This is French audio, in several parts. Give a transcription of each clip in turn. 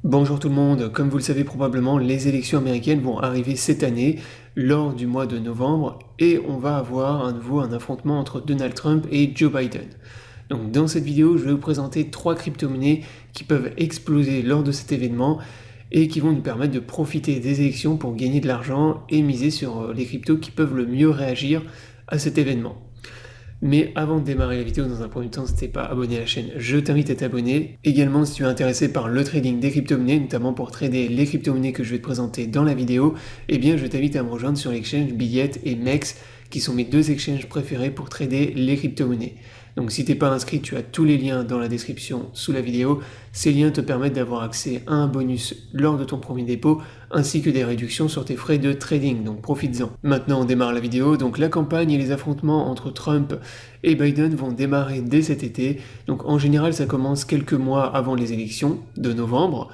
Bonjour tout le monde, comme vous le savez probablement, les élections américaines vont arriver cette année, lors du mois de novembre, et on va avoir à nouveau un affrontement entre Donald Trump et Joe Biden. Donc dans cette vidéo, je vais vous présenter 3 crypto-monnaies qui peuvent exploser lors de cet événement et qui vont nous permettre de profiter des élections pour gagner de l'argent et miser sur les cryptos qui peuvent le mieux réagir à cet événement. Mais avant de démarrer la vidéo, dans un premier temps, si t'es pas abonné à la chaîne, je t'invite à t'abonner. Également, si tu es intéressé par le trading des crypto-monnaies, notamment pour trader les crypto-monnaies que je vais te présenter dans la vidéo, eh bien, je t'invite à me rejoindre sur l'exchange Billet et MEX, qui sont mes 2 exchanges préférés pour trader les crypto-monnaies. Donc si t'es pas inscrit, tu as tous les liens dans la description sous la vidéo. Ces liens te permettent d'avoir accès à un bonus lors de ton premier dépôt, ainsi que des réductions sur tes frais de trading, donc profites-en. Maintenant on démarre la vidéo, donc la campagne et les affrontements entre Trump et Biden vont démarrer dès cet été. Donc en général ça commence quelques mois avant les élections de novembre.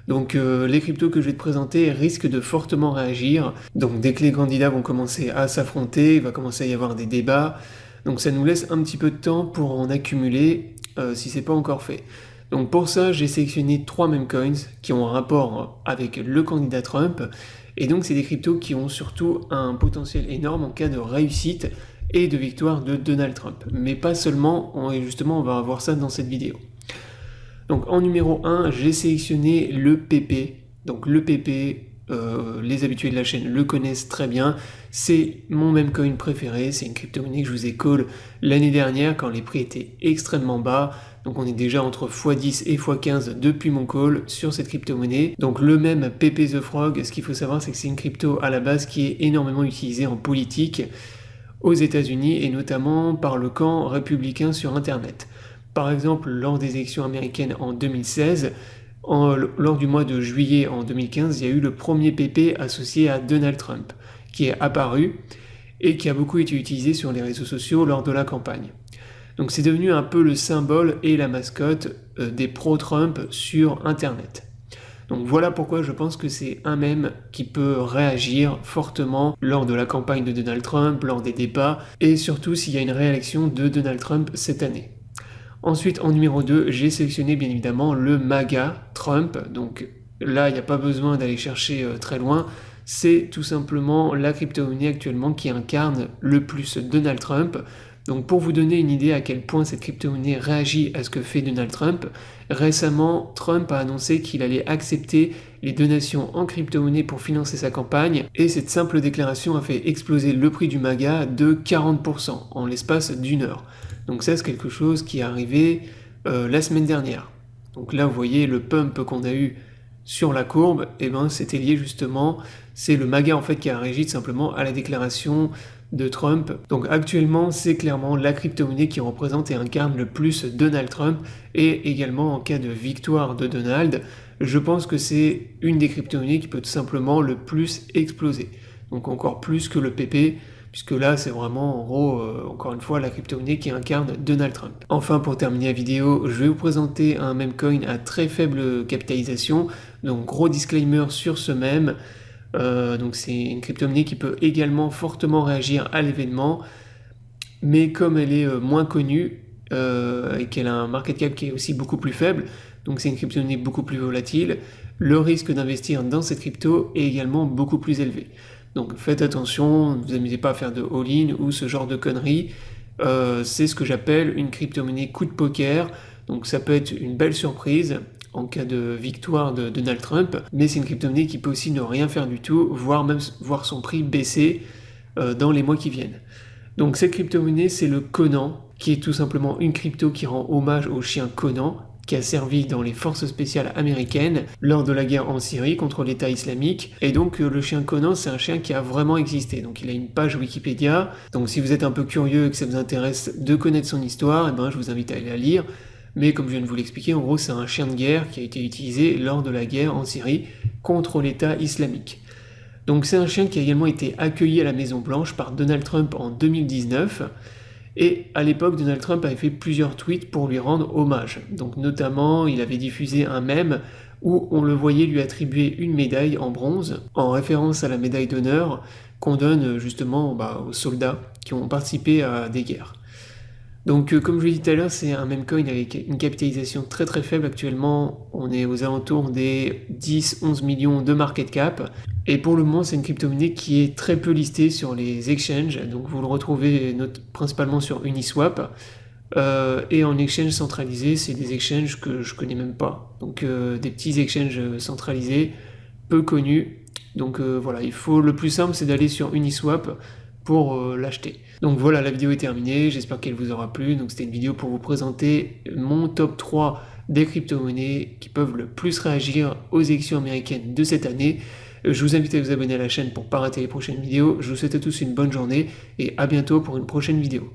Donc les cryptos que je vais te présenter risquent de fortement réagir. Donc dès que les candidats vont commencer à s'affronter, il va commencer à y avoir des débats. Donc ça nous laisse un petit peu de temps pour en accumuler si c'est pas encore fait. Donc pour ça, j'ai sélectionné 3 meme coins qui ont un rapport avec le candidat Trump. Et donc c'est des cryptos qui ont surtout un potentiel énorme en cas de réussite et de victoire de Donald Trump. Mais pas seulement, et justement on va voir ça dans cette vidéo. Donc en numéro 1, j'ai sélectionné le PP. Donc le PP, les habitués de la chaîne le connaissent très bien. C'est mon meme coin préféré, c'est une crypto-monnaie que je vous ai call l'année dernière quand les prix étaient extrêmement bas. Donc on est déjà entre x10 et x15 depuis mon call sur cette crypto-monnaie. Donc le même PP the Frog, ce qu'il faut savoir c'est que c'est une crypto à la base qui est énormément utilisée en politique aux États-Unis et notamment par le camp républicain sur Internet. Par exemple, lors des élections américaines en 2016, lors du mois de juillet en 2015, il y a eu le premier PP associé à Donald Trump, qui est apparu et qui a beaucoup été utilisé sur les réseaux sociaux lors de la campagne. Donc c'est devenu un peu le symbole et la mascotte des pro-Trump sur Internet. Donc voilà pourquoi je pense que c'est un mème qui peut réagir fortement lors de la campagne de Donald Trump, lors des débats, et surtout s'il y a une réélection de Donald Trump cette année. Ensuite, en numéro 2, j'ai sélectionné bien évidemment le MAGA Trump. Donc là, il n'y a pas besoin d'aller chercher très loin. C'est tout simplement la crypto-monnaie actuellement qui incarne le plus Donald Trump. Donc pour vous donner une idée à quel point cette crypto-monnaie réagit à ce que fait Donald Trump, récemment, Trump a annoncé qu'il allait accepter les donations en crypto-monnaie pour financer sa campagne, et cette simple déclaration a fait exploser le prix du MAGA de 40% en l'espace d'une heure. Donc ça, c'est quelque chose qui est arrivé la semaine dernière. Donc là, vous voyez le pump qu'on a eu sur la courbe, et ben c'était lié justement, c'est le MAGA en fait qui a réagi tout simplement à la déclaration de Trump. Donc actuellement, c'est clairement la crypto-monnaie qui représente et incarne le plus Donald Trump, et également en cas de victoire de Donald, je pense que c'est une des crypto-monnaies qui peut tout simplement le plus exploser. Donc encore plus que le PP, puisque là c'est vraiment en gros, encore une fois, la crypto-monnaie qui incarne Donald Trump. Enfin, pour terminer la vidéo, je vais vous présenter un meme coin à très faible capitalisation, donc gros disclaimer sur ce meme. Donc c'est une crypto-monnaie qui peut également fortement réagir à l'événement, mais comme elle est moins connue et qu'elle a un market cap qui est aussi beaucoup plus faible, donc c'est une crypto-monnaie beaucoup plus volatile, le risque d'investir dans cette crypto est également beaucoup plus élevé. Donc faites attention, ne vous amusez pas à faire de all-in ou ce genre de conneries. C'est ce que j'appelle une crypto-monnaie coup de poker, donc ça peut être une belle surprise en cas de victoire de Donald Trump, mais c'est une crypto-monnaie qui peut aussi ne rien faire du tout, voire même voir son prix baisser dans les mois qui viennent. Donc cette crypto-monnaie, c'est le Conan, qui est tout simplement une crypto qui rend hommage au chien Conan, qui a servi dans les forces spéciales américaines lors de la guerre en Syrie contre l'État islamique. Et donc le chien Conan, c'est un chien qui a vraiment existé. Donc il a une page Wikipédia. Donc si vous êtes un peu curieux et que ça vous intéresse de connaître son histoire, eh ben, je vous invite à aller la lire. Mais comme je viens de vous l'expliquer, en gros c'est un chien de guerre qui a été utilisé lors de la guerre en Syrie contre l'État islamique. Donc c'est un chien qui a également été accueilli à la Maison Blanche par Donald Trump en 2019. Et à l'époque, Donald Trump avait fait plusieurs tweets pour lui rendre hommage. Donc notamment, il avait diffusé un mème où on le voyait lui attribuer une médaille en bronze, en référence à la médaille d'honneur qu'on donne justement aux soldats qui ont participé à des guerres. Donc comme je l'ai dit tout à l'heure, c'est un meme coin avec une capitalisation très très faible actuellement. On est aux alentours des 10-11 millions de market cap. Et pour le moment, c'est une crypto-monnaie qui est très peu listée sur les exchanges. Donc vous le retrouvez principalement sur Uniswap. Et en exchange centralisé, c'est des exchanges que je connais même pas. Donc des petits exchanges centralisés, peu connus. Donc voilà, le plus simple, c'est d'aller sur Uniswap pour l'acheter. Donc voilà, la vidéo est terminée, j'espère qu'elle vous aura plu. Donc c'était une vidéo pour vous présenter mon top 3 des crypto-monnaies qui peuvent le plus réagir aux élections américaines de cette année. Je vous invite à vous abonner à la chaîne pour ne pas rater les prochaines vidéos. Je vous souhaite à tous une bonne journée et à bientôt pour une prochaine vidéo.